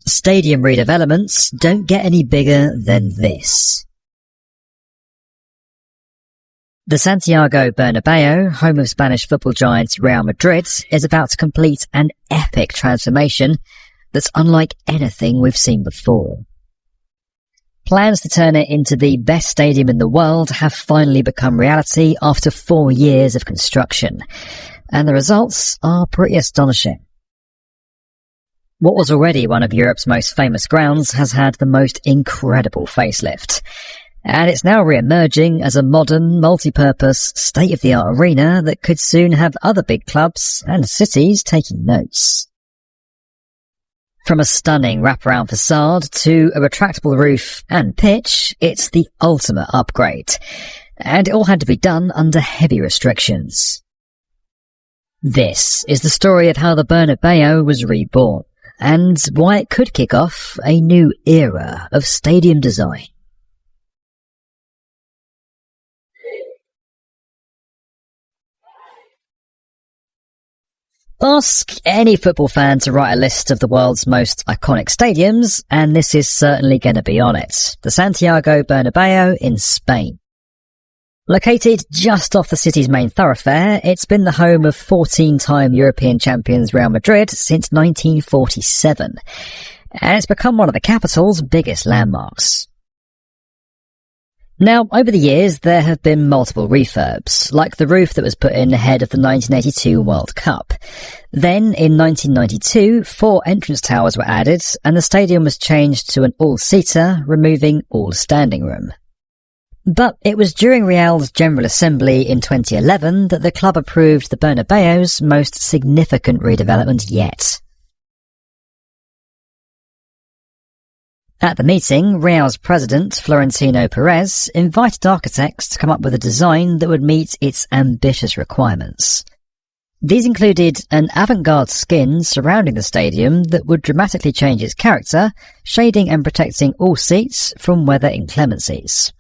Stadium redevelopments don't get any bigger than this. The Santiago Bernabeu, home of Spanish football giants Real Madrid, is about to complete an epic transformation that's unlike anything we've seen before. Plans to turn it into the best stadium in the world have finally become reality after 4 years of construction, and the results are pretty astonishing. What was already one of Europe's most famous grounds has had the most incredible facelift, and it's now re-emerging as a modern, multi-purpose, state-of-the-art arena that could soon have other big clubs and cities taking notes. From a stunning wraparound facade to a retractable roof and pitch, it's the ultimate upgrade, and it all had to be done under heavy restrictions. This is the story of how the Bernabeu was reborn, and why it could kick off a new era of stadium design. Ask any football fan to write a list of the world's most iconic stadiums, and this is certainly going to be on it. The Santiago Bernabeu in Spain. Located just off the city's main thoroughfare, it's been the home of 14-time European champions Real Madrid since 1947, and it's become one of the capital's biggest landmarks. Now, over the years, there have been multiple refurbs, like the roof that was put in ahead of the 1982 World Cup. Then, in 1992, 4 entrance towers were added, and the stadium was changed to an all-seater, removing all standing room. But it was during Real's General Assembly in 2011 that the club approved the Bernabeu's most significant redevelopment yet. At the meeting, Real's president, Florentino Perez, invited architects to come up with a design that would meet its ambitious requirements. These included an avant-garde skin surrounding the stadium that would dramatically change its character, shading and protecting all seats from weather inclemencies.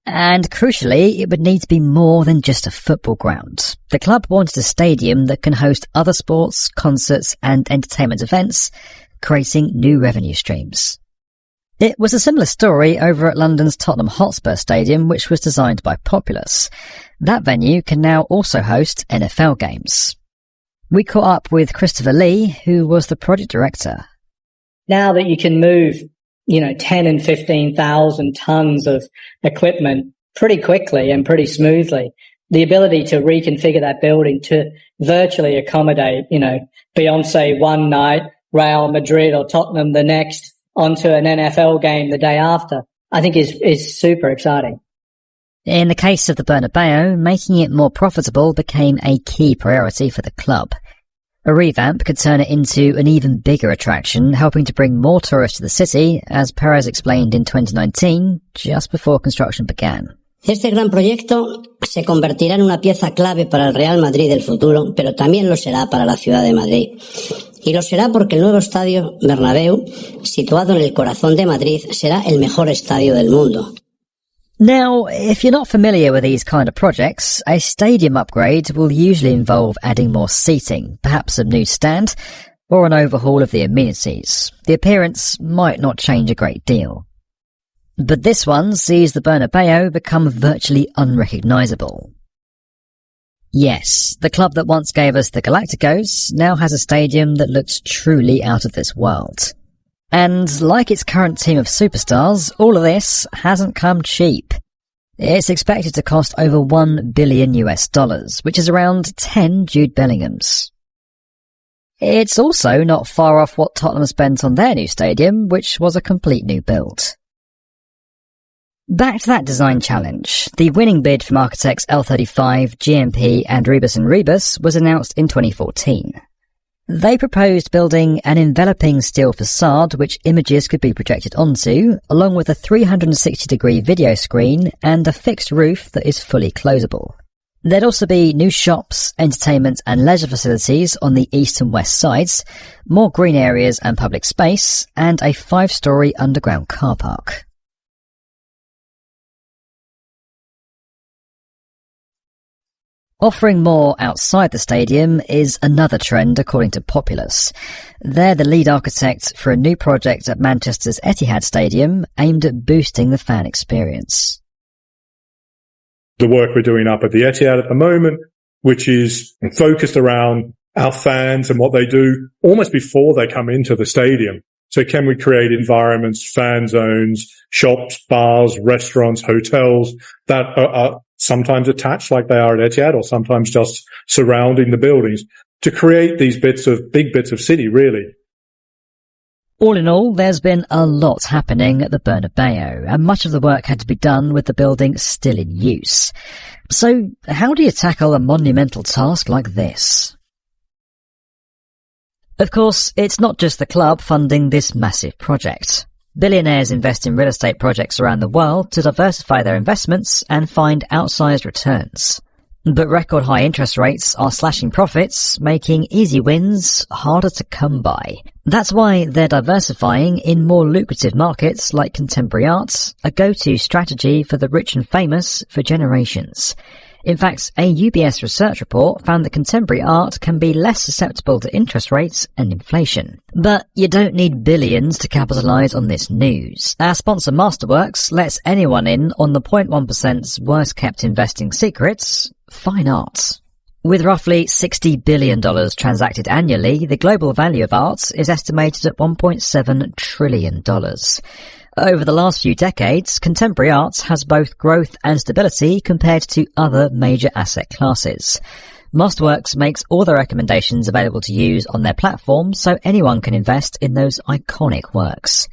And crucially, it would need to be more than just a football ground. The club wanted a stadium that can host other sports, concerts and entertainment events, creating new revenue streams. It was a similar story over at London's Tottenham Hotspur Stadium, which was designed by Populous. That venue can now also host NFL games. We caught up with Christopher Lee, who was the project director. Now that you can move, 10 and 15,000 tons of equipment pretty quickly and pretty smoothly, the ability to reconfigure that building to virtually accommodate, Beyonce one night, Real Madrid or Tottenham the next, onto an NFL game the day after, I think is super exciting. In the case of the Bernabeu, making it more profitable became a key priority for the club. A revamp could turn it into an even bigger attraction, helping to bring more tourists to the city, as Perez explained in 2019, just before construction began. Este gran proyecto se convertirá en una pieza clave para el Real Madrid del futuro, pero también lo será para la ciudad de Madrid. Y lo será porque el nuevo estadio Bernabéu, situado en el corazón de Madrid, será el mejor estadio del mundo. Now, if you're not familiar with these kind of projects, a stadium upgrade will usually involve adding more seating, perhaps a new stand, or an overhaul of the amenities. The appearance might not change a great deal. But this one sees the Bernabeu become virtually unrecognisable. Yes, the club that once gave us the Galacticos now has a stadium that looks truly out of this world. And like its current team of superstars, all of this hasn't come cheap. It's expected to cost over $1 billion, which is around 10 Jude Bellinghams. It's also not far off what Tottenham spent on their new stadium, which was a complete new build. Back to that design challenge. The winning bid from architects L35, GMP and Rebus & Rebus was announced in 2014. They proposed building an enveloping steel facade which images could be projected onto, along with a 360-degree video screen and a fixed roof that is fully closable. There'd also be new shops, entertainment and leisure facilities on the east and west sides, more green areas and public space, and a 5-storey underground car park. Offering more outside the stadium is another trend according to Populous. They're the lead architect for a new project at Manchester's Etihad Stadium aimed at boosting the fan experience. The work we're doing up at the Etihad at the moment, which is focused around our fans and what they do almost before they come into the stadium. So can we create environments, fan zones, shops, bars, restaurants, hotels that are sometimes attached like they are at Etihad or sometimes just surrounding the buildings to create these big bits of city, really. All in all, there's been a lot happening at the Bernabeu, and much of the work had to be done with the building still in use. So how do you tackle a monumental task like this? Of course, it's not just the club funding this massive project. Billionaires invest in real estate projects around the world to diversify their investments and find outsized returns. But record high interest rates are slashing profits, making easy wins harder to come by. That's why they're diversifying in more lucrative markets like contemporary arts, a go-to strategy for the rich and famous for generations. In fact, a UBS research report found that contemporary art can be less susceptible to interest rates and inflation. But you don't need billions to capitalise on this news. Our sponsor Masterworks lets anyone in on the 0.1%'s worst-kept investing secrets, fine art. With roughly $60 billion transacted annually, the global value of art is estimated at $1.7 trillion. Over the last few decades, contemporary art has both growth and stability compared to other major asset classes. Masterworks makes all their recommendations available to use on their platform so anyone can invest in those iconic works.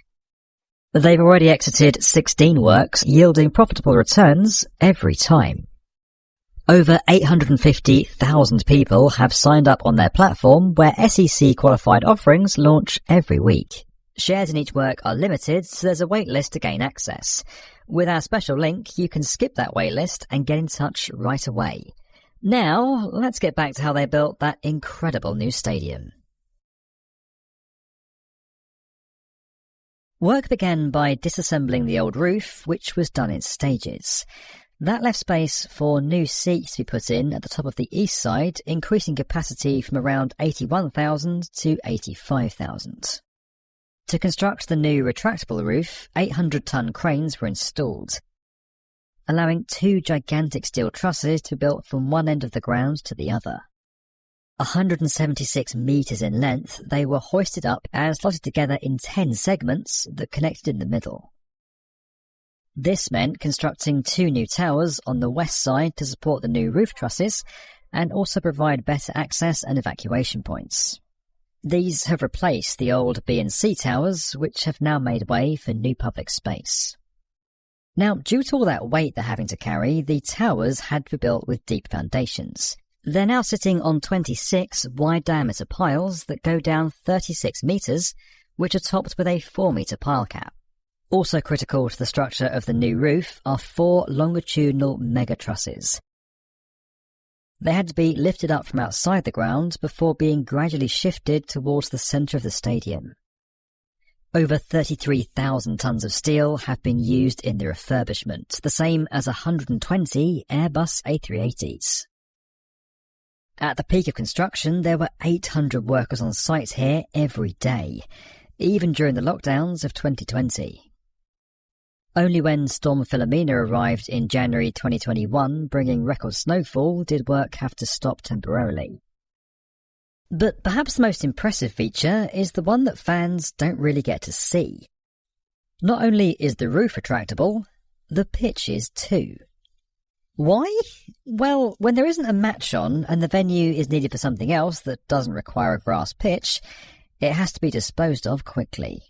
They've already exited 16 works, yielding profitable returns every time. Over 850,000 people have signed up on their platform, where SEC-qualified offerings launch every week. Shares in each work are limited, so there's a wait list to gain access. With our special link, you can skip that wait list and get in touch right away. Now, let's get back to how they built that incredible new stadium. Work began by disassembling the old roof, which was done in stages. That left space for new seats to be put in at the top of the east side, increasing capacity from around 81,000 to 85,000. To construct the new retractable roof, 800-ton cranes were installed, allowing two gigantic steel trusses to be built from one end of the ground to the other. 176 metres in length, they were hoisted up and slotted together in 10 segments that connected in the middle. This meant constructing two new towers on the west side to support the new roof trusses and also provide better access and evacuation points. These have replaced the old B and C towers, which have now made way for new public space. Now, due to all that weight they're having to carry, the towers had to be built with deep foundations. They're now sitting on 26 wide-diameter piles that go down 36 metres, which are topped with a 4-metre pile cap. Also critical to the structure of the new roof are 4 longitudinal mega trusses. They had to be lifted up from outside the ground before being gradually shifted towards the centre of the stadium. Over 33,000 tons of steel have been used in the refurbishment, the same as 120 Airbus A380s. At the peak of construction, there were 800 workers on site here every day, even during the lockdowns of 2020. Only when Storm Philomena arrived in January 2021, bringing record snowfall, did work have to stop temporarily. But perhaps the most impressive feature is the one that fans don't really get to see. Not only is the roof retractable, the pitch is too. Why? Well, when there isn't a match on and the venue is needed for something else that doesn't require a grass pitch, it has to be disposed of quickly.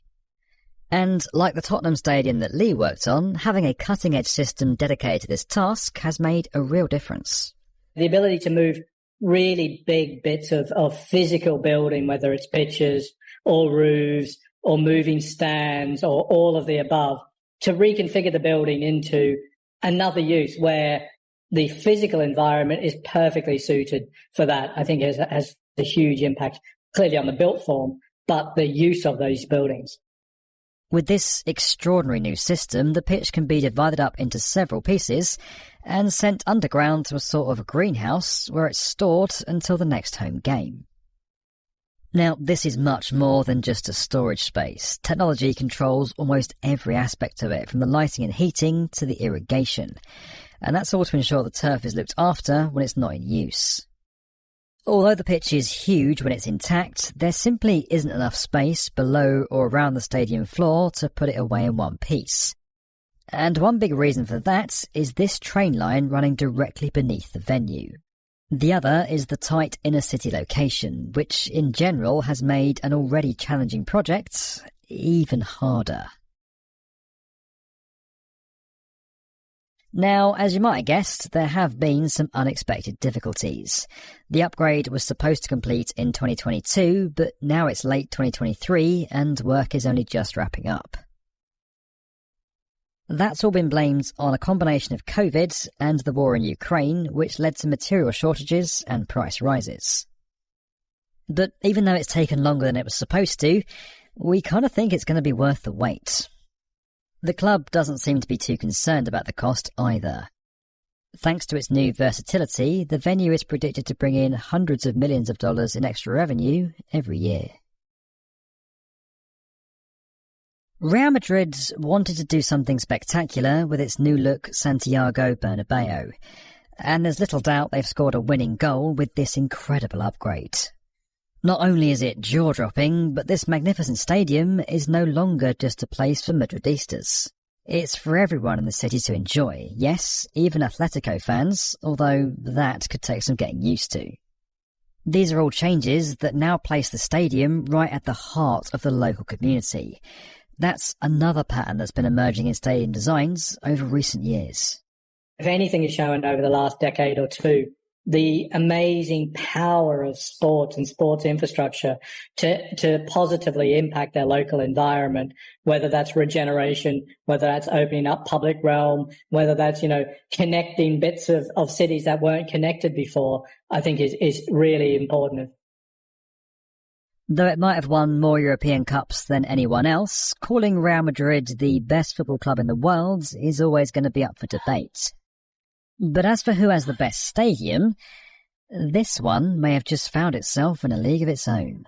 And like the Tottenham Stadium that Lee worked on, having a cutting-edge system dedicated to this task has made a real difference. The ability to move really big bits of physical building, whether it's pitches or roofs or moving stands or all of the above, to reconfigure the building into another use where the physical environment is perfectly suited for that, I think has a huge impact, clearly on the built form, but the use of those buildings. With this extraordinary new system, the pitch can be divided up into several pieces and sent underground to a sort of greenhouse where it's stored until the next home game. Now, this is much more than just a storage space. Technology controls almost every aspect of it, from the lighting and heating to the irrigation. And that's all to ensure the turf is looked after when it's not in use. Although the pitch is huge when it's intact, there simply isn't enough space below or around the stadium floor to put it away in one piece. And one big reason for that is this train line running directly beneath the venue. The other is the tight inner city location, which in general has made an already challenging project even harder. Now, as you might have guessed, there have been some unexpected difficulties. The upgrade was supposed to complete in 2022, but now it's late 2023 and work is only just wrapping up. That's all been blamed on a combination of COVID and the war in Ukraine, which led to material shortages and price rises. But even though it's taken longer than it was supposed to, we kind of think it's going to be worth the wait. The club doesn't seem to be too concerned about the cost either. Thanks to its new versatility, the venue is predicted to bring in hundreds of millions of dollars in extra revenue every year. Real Madrid wanted to do something spectacular with its new look Santiago Bernabeu, and there's little doubt they've scored a winning goal with this incredible upgrade. Not only is it jaw-dropping, but this magnificent stadium is no longer just a place for Madridistas. It's for everyone in the city to enjoy, yes, even Atletico fans, although that could take some getting used to. These are all changes that now place the stadium right at the heart of the local community. That's another pattern that's been emerging in stadium designs over recent years. If anything is shown over the last decade or two, the amazing power of sports and sports infrastructure to positively impact their local environment, whether that's regeneration, whether that's opening up public realm, whether that's, connecting bits of cities that weren't connected before, I think is really important. Though it might have won more European Cups than anyone else, calling Real Madrid the best football club in the world is always going to be up for debate. But as for who has the best stadium, this one may have just found itself in a league of its own.